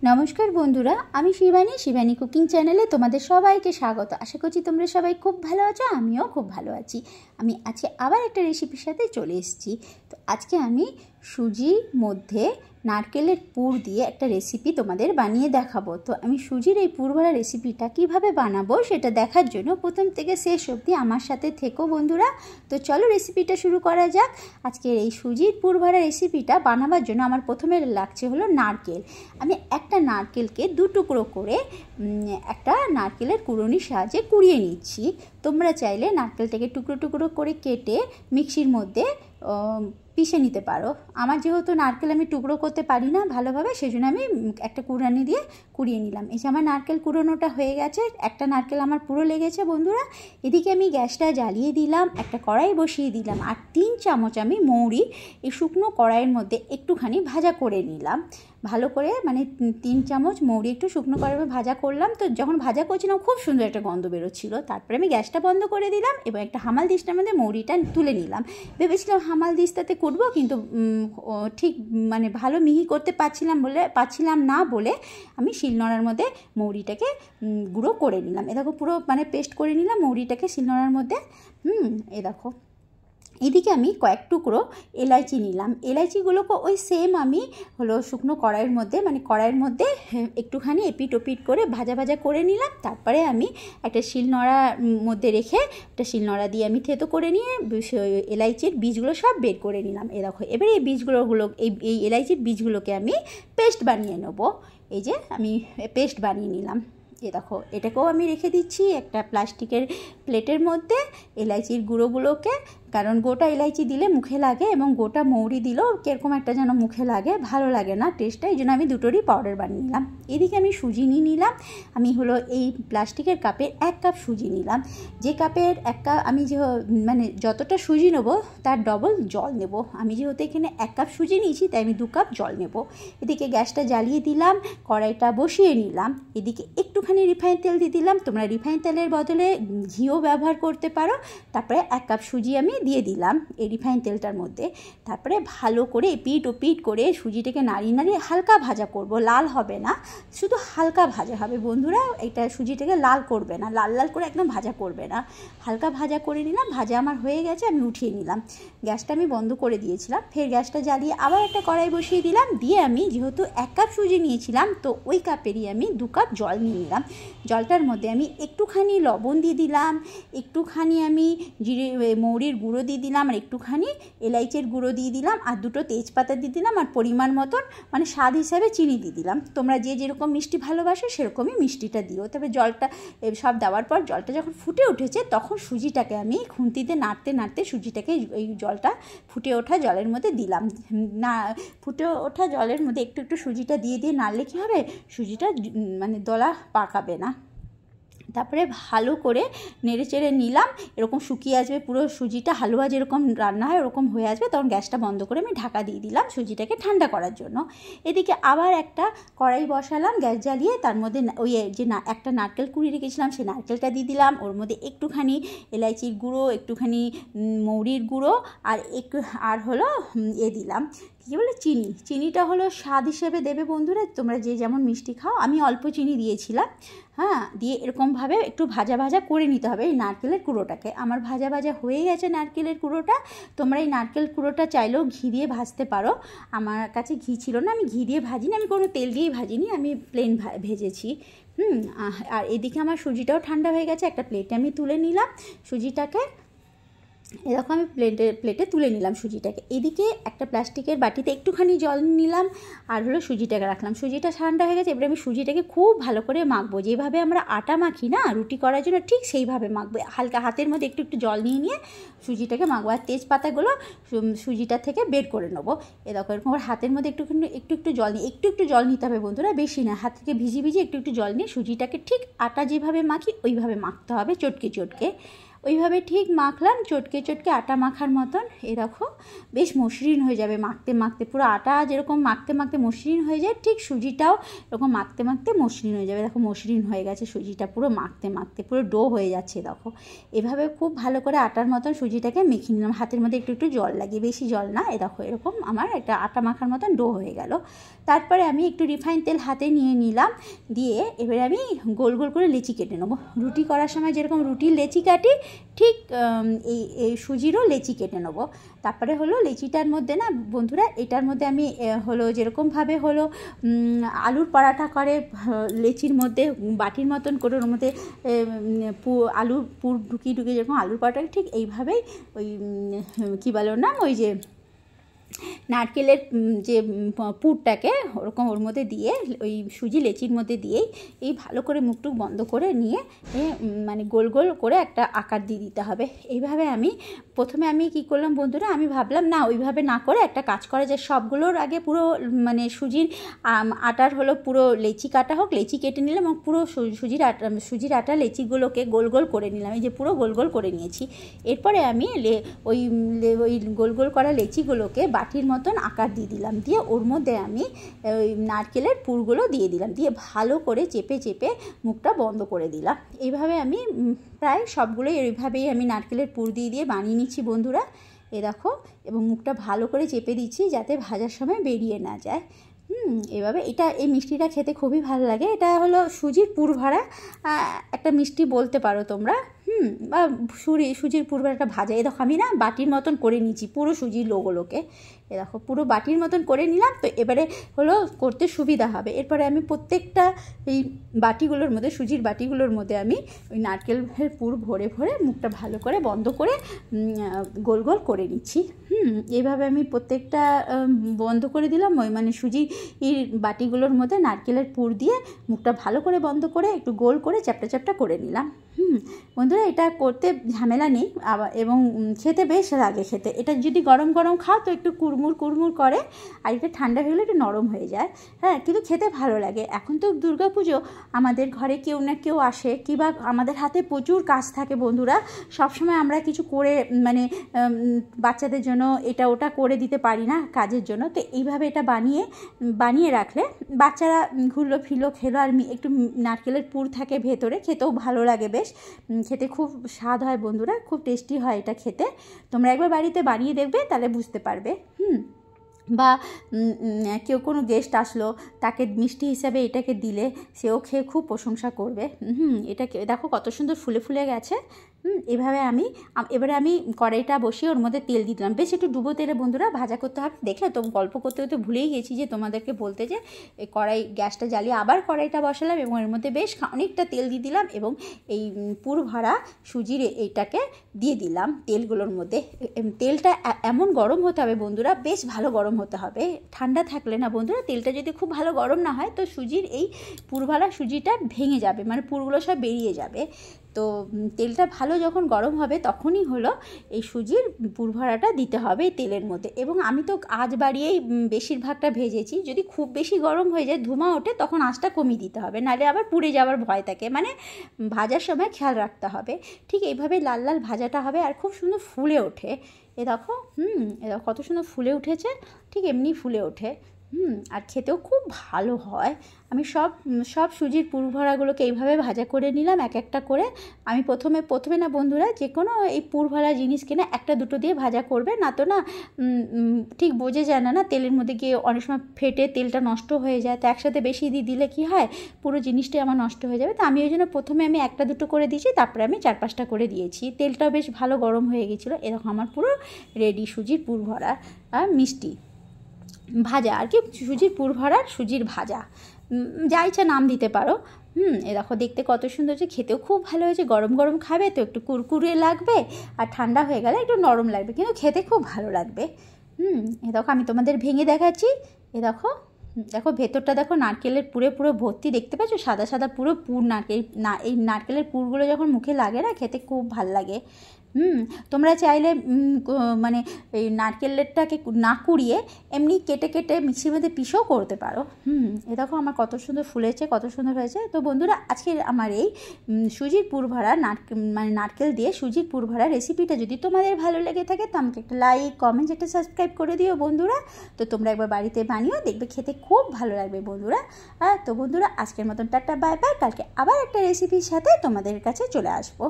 नमस्कार बंधुरा आमी शिवानी शिवानी कुकिंग चैनेले तुम्हादेर सबाइके स्वागत। आशा करछि तोमरा सबाई खूब भालो आछो, आमिओ खूब भालो आछि। आमी आजके आबार एकटा रेसिपिर साथे चले एसेछि। तो आजके आमी सुजिर मध्य नारकेलेर पुर दिए एक रेसिपि तोमादेर बानिये देखाबो। तो आमी सुजिर एई पुर भरा रेसिपिटा किभाबे बानाबो सेटा देखार जोन्नो प्रथम थेके शेष अब्दि आमार साथे থেকো बंधुरा। तो चलो रेसिपिटा शुरू करा जाक। आजके एई सुजिर पुर भरा रेसिपिटा बानाबार जोन्नो आमार प्रथमे लागছে हलो नारकेल। आमी একটা নারকেলকে দু টুকরো করে একটা নারকেলের কুড়ুনির সাহায্যে কুড়িয়ে নিচ্ছি। তোমরা চাইলে নারকেলটাকে টুকরো টুকরো করে কেটে মিক্সির মধ্যে পিষে নিতে পারো। আমার যেহেতু নারকেল আমি টুকরো করতে পারি না ভালোভাবে, সেজন্য আমি একটা কুড়ানি দিয়ে কুড়িয়ে নিলাম। এই যে আমার নারকেল কুড়োনোটা হয়ে গেছে, একটা নারকেল আমার পুরো লেগেছে বন্ধুরা। এদিকে আমি গ্যাসটা জ্বালিয়ে দিলাম, একটা কড়াই বসিয়ে দিলাম, আর 3 চামচ আমি মৌরি এই শুকনো কড়াইয়ের মধ্যে একটুখানি ভাজা করে নিলাম। ভালো করে মানে 3 চামচ মৌরি একটু শুকনো কড়াইয়ে ভাজা করলাম। তো যখন ভাজা করছিলাম খুব সুন্দর একটা গন্ধ বেরোচ্ছিল। তারপরে আমি গ্যাসটা বন্ধ করে দিলাম এবং একটা হামাল দিস্তার মধ্যে মৌরিটা তুলে নিলাম। ভেবেছিলাম হামাল দিস্তাতে কুটবো, কিন্তু ঠিক মানে ভালো মিহি করতে পারছিলাম না বলে আমি শিলনোড়ার মধ্যে মৌরিটাকে গুঁড়ো করে নিলাম। এ দেখো পুরো মানে পেস্ট করে নিলাম মৌরিটাকে শিলনোড়ার মধ্যে। এ দেখো এদিকে আমি কয়েক টুকরো এলাচি নিলাম। এলাচিগুলোকে ওই সেম আমি হলো শুকনো কড়াইয়ের মধ্যে মানে কড়াইয়ের মধ্যে একটুখানি এপিট ওপিট করে ভাজা ভাজা করে নিলাম। তারপরে আমি একটা শিলনোড়ার মধ্যে রেখে একটা শিলনোড়া দিয়ে আমি থেতো করে নিয়ে এলাচির বীজগুলো সব বের করে নিলাম। এ দেখো এবারে এই বীজগুলো এই এলাচির বীজগুলোকে আমি পেস্ট বানিয়ে নেব। এই যে আমি পেস্ট বানিয়ে নিলাম। ये देखो एटाकेও আমি রেখে দিচ্ছি একটা প্লাস্টিকের প্লেটের মধ্যে এলাচির গুঁড়োগুলোকে, কারণ গোটা এলাচি দিলে মুখে লাগে এবং গোটা মৌরি দিলেও কিরকম একটা যেন মুখে লাগে, ভালো লাগে না টেস্টটা, এই জন্য আমি দুটোরই পাউডার বানিয়ে নিলাম। এদিকে আমি সুজি নিয়ে নিলাম। আমি হলো এই প্লাস্টিকের কাপের 1 কাপ সুজি নিলাম। যে কাপের 1 কাপ আমি যে মানে যতটা সুজি নেব তার ডবল জল নেব। আমি যেহেতু এখানে 1 কাপ সুজি নিয়েছি তাই আমি 2 কাপ জল নেব। এদিকে গ্যাসটা জ্বালিয়ে দিলাম, কড়াইটা বসিয়ে নিলাম। এদিকে একটুখানি রিফাইন তেল দিয়ে দিলাম, তোমরা রিফাইন তেলের বদলে ঘিও ব্যবহার করতে পারো। তারপরে 1 কাপ সুজি আমি দিয়ে দিলাম এই রিফাইন তেলটার মধ্যে। তারপরে ভালো করে এপিট ওপিট করে সুজিটাকে নাড়িয়ে নাড়িয়ে হালকা ভাজা করব, লাল হবে না, শুধু হালকা ভাজা হবে বন্ধুরা। এটা সুজিটাকে লাল করবে না, লাল লাল করে একদম ভাজা করবে না, হালকা ভাজা করে নিলাম। ভাজা আমার হয়ে গেছে, আমি উঠিয়ে নিলাম। গ্যাসটা আমি বন্ধ করে দিয়েছিলাম। ফের গ্যাসটা জ্বালিয়ে আবার একটা কড়াই বসিয়ে দিলাম। দিয়ে আমি যেহেতু 1 কাপ সুজি নিয়েছিলাম তো ওই কাপেরই আমি 2 কাপ জল নিয়ে নিলাম। জলটার মধ্যে আমি একটুখানি লবণ দিয়ে দিলাম, একটুখানি আমি মৌরির গুঁড়ো দিয়ে দিলাম, আর একটুখানি এলাইচের গুঁড়ো দিয়ে দিলাম, আর 2টো তেজপাতা দিয়ে দিলাম, আর পরিমাণ মতন মানে স্বাদ হিসাবে চিনি দিয়ে দিলাম। তোমরা যে যেরকম মিষ্টি ভালোবাসো সেরকমই মিষ্টিটা দিও। তবে জলটা সব দেওয়ার পর জলটা যখন ফুটে উঠেছে তখন সুজিটাকে আমি খুন্তিতে নাড়তে নাড়তে সুজিটাকে এই জলটা ফুটে ওঠা জলের মধ্যে দিলাম। না ফুটে ওঠা জলের মধ্যে একটু একটু সুজিটা দিয়ে দিয়ে নাড়লে কী হবে, সুজিটা মানে দলা পাকাবে না। তারপরে ভালো করে নেড়ে চেড়ে নিলাম। এরকম শুকিয়ে আসবে পুরো সুজিটা, হালুয়া যেরকম রান্না হয় ওরকম হয়ে আসবে, তখন গ্যাসটা বন্ধ করে আমি ঢাকা দিয়ে দিলাম সুজিটাকে ঠান্ডা করার জন্য। এদিকে আবার একটা কড়াই বসালাম গ্যাস জ্বালিয়ে, তার মধ্যে ওই যে একটা নারকেল কুড়িয়ে রেখেছিলাম সেই নারকেলটা দিয়ে দিলাম। ওর মধ্যে একটুখানি এলাচির গুঁড়ো, একটুখানি মৌরির গুঁড়ো, আর হলো দিলাম কী বলে চিনিটা হলো স্বাদ হিসেবে দেবে বন্ধুরা, তোমরা যে যেমন মিষ্টি খাও। আমি অল্প চিনি দিয়েছিলাম। দিয়ে এরকমভাবে একটু ভাজা ভাজা করে নিতে হবে এই নারকেলের কুড়োটাকে। আমার ভাজা ভাজা হয়ে গেছে নারকেলের কুড়োটা। তোমরা এই নারকেল কুড়োটা চাইলেও ঘি দিয়ে ভাজতে পারো। আমার কাছে ঘি ছিল না, আমি ঘি দিয়ে ভাজিনি, আমি কোনো তেল দিয়েই ভাজিনি, আমি প্লেন ভেজেছি। আর এদিকে আমার সুজিটাও ঠান্ডা হয়ে গেছে। একটা প্লেটে আমি তুলে নিলাম সুজিটাকে। এরকম আমি প্লেটে তুলে নিলাম সুজিটাকে। এদিকে একটা প্লাস্টিকের বাটিতে একটুখানি জল নিলাম আর হলো সুজিটাকে রাখলাম। সুজিটা ঠান্ডা হয়ে গেছে। এবারে আমি সুজিটাকে খুব ভালো করে মাখবো, যেভাবে আমরা আটা মাখি না রুটি করার জন্য ঠিক সেইভাবে মাখবো। হালকা হাতের মধ্যে একটু একটু জল নিয়ে নিয়ে সুজিটাকে মাখবো, আর তেজপাতাগুলো সুজিটা থেকে বের করে নেবো। এরকম এরকম হাতের মধ্যে একটু একটু জল নিয়ে একটু জল নিতে হবে বন্ধুরা, বেশি না। হাত থেকে ভিজিয়ে একটু জল নিয়ে সুজিটাকে ঠিক আটা যেভাবে মাখি ওইভাবে মাখতে হবে, চটকে চটকে। ওইভাবে ঠিক মাখলাম, চটকে চটকে আটা মাখার মতন। এ দেখো বেশ মসৃণ হয়ে যাবে মাখতে মাখতে, পুরো আটা যেরকম মাখতে মাখতে মসৃণ হয়ে যায়, ঠিক সুজিটাও এরকম মাখতে মাখতে মসৃণ হয়ে যাবে। দেখো মসৃণ হয়ে গেছে সুজিটা, পুরো মাখতে মাখতে পুরো ডো হয়ে যাচ্ছে। দেখো এভাবে খুব ভালো করে আটার মতন সুজিটাকে মেখে নিলাম, হাতের মধ্যে একটু একটু জল লাগিয়ে, বেশি জল না। এ দেখো এরকম আমার একটা আটা মাখার মতন ডো হয়ে গেল। তারপরে আমি একটু রিফাইন তেল হাতে নিয়ে নিলাম, দিয়ে এবারে আমি গোল গোল করে লেচি কেটে নেবো। রুটি করার সময় যেরকম রুটির লেচি কাটি, ঠিক এই সুজিরও লেচি কেটে নেবো। তারপরে হলো লেচিটার মধ্যে না বন্ধুরা, এটার মধ্যে আমি হলো যেরকমভাবে হলো আলুর পরাঠা করে লেচির মধ্যে বাটির মতন করে ওর মধ্যে আলুর পুর ঢুকিয়ে ঢুকিয়ে যেরকম আলুর পরাঠা, ঠিক এইভাবেই ওই কী বলো না, ওই যে নারকেলের যে পুরটাকে ওরকম ওর মধ্যে দিয়ে ওই সুজি লেচির মধ্যে দিয়েই এই ভালো করে মুখটুক বন্ধ করে নিয়ে মানে গোল গোল করে একটা আকার দিয়ে দিতে হবে। এইভাবে আমি প্রথমে আমি কি করলাম বন্ধুরা, আমি ভাবলাম না ওইভাবে না করে একটা কাজ করা যায়, সবগুলোর আগে পুরো মানে সুজির আটার হলো পুরো লেচি কাটা হোক, লেচি কেটে নিলাম এবং পুরো সুজির আটা লেচিগুলোকে গোল গোল করে নিলাম। এই যে পুরো গোল গোল করে নিয়েছি। এরপরে আমি ওই গোল গোল করা লেচিগুলোকে বাটির মতন আকার দিয়ে দিলাম, দিয়ে ওর মধ্যে আমি ওই নারকেলের পুরগুলো দিয়ে দিলাম, দিয়ে ভালো করে চেপে চেপে মুখটা বন্ধ করে দিলাম। এইভাবে আমি প্রায় সবগুলোই এইভাবেই আমি নারকেলের পুর দিয়ে দিয়ে বানিয়ে নিচ্ছি বন্ধুরা। এ দেখো, এবং মুখটা ভালো করে চেপে দিচ্ছি যাতে ভাজার সময় বেরিয়ে না যায়। এভাবে এই মিষ্টিটা খেতে খুবই ভালো লাগে। এটা হলো সুজির পুর ভরা একটা মিষ্টি বলতে পারো তোমরা, বা সুজির পুর ভরা একটা ভাজা। এ দেখো আমি না বাটির মতন করে নিচ্ছি পুরো সুজির লোগুলোকে। এ দেখো পুরো বাটির মতন করে নিলাম। তো এবারে হলো করতে সুবিধা হবে। এরপরে আমি প্রত্যেকটা এই বাটিগুলোর মধ্যে, সুজির বাটিগুলোর মধ্যে আমি ওই নারকেলের পুর ভরে ভরে মুখটা ভালো করে বন্ধ করে গোল গোল করে নিচ্ছি। এইভাবে আমি প্রত্যেকটা বন্ধ করে দিলাম, ওই মানে সুজির বাটিগুলোর মধ্যে নারকেলের পুর দিয়ে মুখটা ভালো করে বন্ধ করে একটু গোল করে চ্যাপটা চ্যাপটা করে নিলাম। বন্ধুরা এটা করতে ঝামেলা নেই, আবার এবং খেতে বেশ লাগে খেতে। এটা যদি গরম গরম খাও তো একটু কুড়মুড় কুড়মুড় করে, আর এটা ঠান্ডা হয়ে গেলে একটু নরম হয়ে যায়। হ্যাঁ, কিন্তু খেতে ভালো লাগে। এখন তো দুর্গাপুজো, আমাদের ঘরে কেউ না কেউ আসে, কিংবা আমাদের হাতে প্রচুর কাজ থাকে বন্ধুরা। সবসময় আমরা কিছু করে মানে বাচ্চাদের জন্য এটা ওটা করে দিতে পারি না কাজের জন্য। তো এইভাবে এটা বানিয়ে রাখলে বাচ্চারা ঘুরলো ফিরলো খেলো, আর একটু নারকেলের পুর থাকে ভেতরে, খেতেও ভালো লাগে বেশ। খেতে খুব স্বাদ হয় বন্ধুরা, খুব টেস্টি হয় এটা খেতে। তোমরা একবার বাড়িতে বানিয়ে দেখবে, তাহলে বুঝতে পারবে। বা কেউ কোনো গেস্ট আসলো, তাকে মিষ্টি হিসাবে এটাকে দিলে সেও খেয়ে খুব প্রশংসা করবে। এটাকে দেখো কত সুন্দর ফুলে ফুলে গেছে। এবারে আমি কড়াইটা বসিয়ে ওর মধ্যে তেল দিয়ে দিলাম, বেশ একটু ডুবো তেলে বন্ধুরা ভাজা করতে হবে। দেখলে তো গল্প করতে করতে ভুলেই গেছি যে তোমাদেরকে বলতে, যে গ্যাসটা জ্বালিয়ে আবার কড়াইটা বসালাম এবং এর মধ্যে বেশ অনেকটা তেল দিয়ে দিলাম, এবং এই পুর ভরা সুজির এইটাকে দিয়ে দিলাম তেলগুলোর মধ্যে। তেলটা এমন গরম হতে হবে বন্ধুরা, বেশ ভালো গরম হতে হবে। ঠান্ডা থাকলে না বন্ধুরা, তেলটা যদি খুব ভালো গরম না হয় তো সুজির এই পুর ভরা সুজিটা ভেঙে যাবে, মানে পুরগুলো সব বেরিয়ে যাবে। তো তেলটা ভালো যখন গরম হবে তখনই হলো এই সুজির পুর ভরাটা দিতে হবে এই তেলের মধ্যে। এবং আমি তো আঁচ বাড়িয়েই বেশিরভাগটা ভেজেছি। যদি খুব বেশি গরম হয়ে যায়, ধোঁয়া ওঠে, তখন আঁচটা কমিয়ে দিতে হবে, নাহলে আবার পুড়ে যাওয়ার ভয় থাকে। মানে ভাজার সময় খেয়াল রাখতে হবে। ঠিক এইভাবে লাল লাল ভাজাটা হবে, আর খুব সুন্দর ফুলে ওঠে। এ দেখো কত সুন্দর ফুলে উঠেছে, ঠিক এমনি ফুলে ওঠে। আর খেতেও খুব ভালো হয়। আমি সব সুজির পুর ভরাগুলোকে এইভাবে ভাজা করে নিলাম এক একটা করে। আমি প্রথমে না বন্ধুরা, যে কোনো এই পুর ভরা জিনিস কিনা একটা দুটো দিয়ে ভাজা করবে, না তো না ঠিক বোঝে যায় না তেলের মধ্যে গিয়ে অনেক সময় ফেটে তেলটা নষ্ট হয়ে যায়। তো একসাথে বেশি দিয়ে দিলে কি হয়, পুরো জিনিসটাই আমার নষ্ট হয়ে যাবে। তো আমি ওই জন্য প্রথমে আমি একটা দুটো করে দিয়েছি, তারপরে আমি 4-5টা করে দিয়েছি। তেলটাও বেশ ভালো গরম হয়ে গেছিলো। এরকম আমার পুরো রেডি সুজির পুর ভরা মিষ্টি ভাজা, আর কি সুজির পুর ভরার সুজির ভাজা, যা ইচ্ছা নাম দিতে পারো। এ দেখো দেখতে কত সুন্দর হয়েছে, খেতেও খুব ভালো হয়েছে। গরম গরম খাবে তো একটু কুরকুরে লাগবে, আর ঠান্ডা হয়ে গেলে একটু নরম লাগবে, কিন্তু খেতে খুব ভালো লাগবে। এ দেখো আমি তোমাদের ভেঙে দেখাচ্ছি। এ দেখো ভেতরটা দেখো নারকেলের পুরো ভর্তি, দেখতে পাচ্ছ সাদা সাদা পুরো পুর নারকেল। এই নারকেলের পুরগুলো যখন মুখে লাগে না, খেতে খুব ভাল লাগে। তোমরা চাইলে মানে এই নারকেলটাকে না কুড়িয়ে এমনি কেটে কেটে মিক্সির মধ্যে পিষেও করতে পারো। এ দেখো আমার কত সুন্দর ফুলেছে, কত সুন্দর হয়েছে। তো বন্ধুরা, আজকের আমার এই সুজির পুরভরা মানে নারকেল দিয়ে সুজির পুরভরা রেসিপিটা যদি তোমাদের ভালো লেগে থাকে তো আমাকে একটা লাইক, কমেন্ট, একটা সাবস্ক্রাইব করে দিও বন্ধুরা। তো তোমরা একবার বাড়িতে বানিও, দেখবে খেতে খুব ভালো লাগবে বন্ধুরা। তো বন্ধুরা, আজকের মতন টাটা, বাই বাই। কালকে আবার একটা রেসিপির সাথে তোমাদের কাছে চলে আসবো।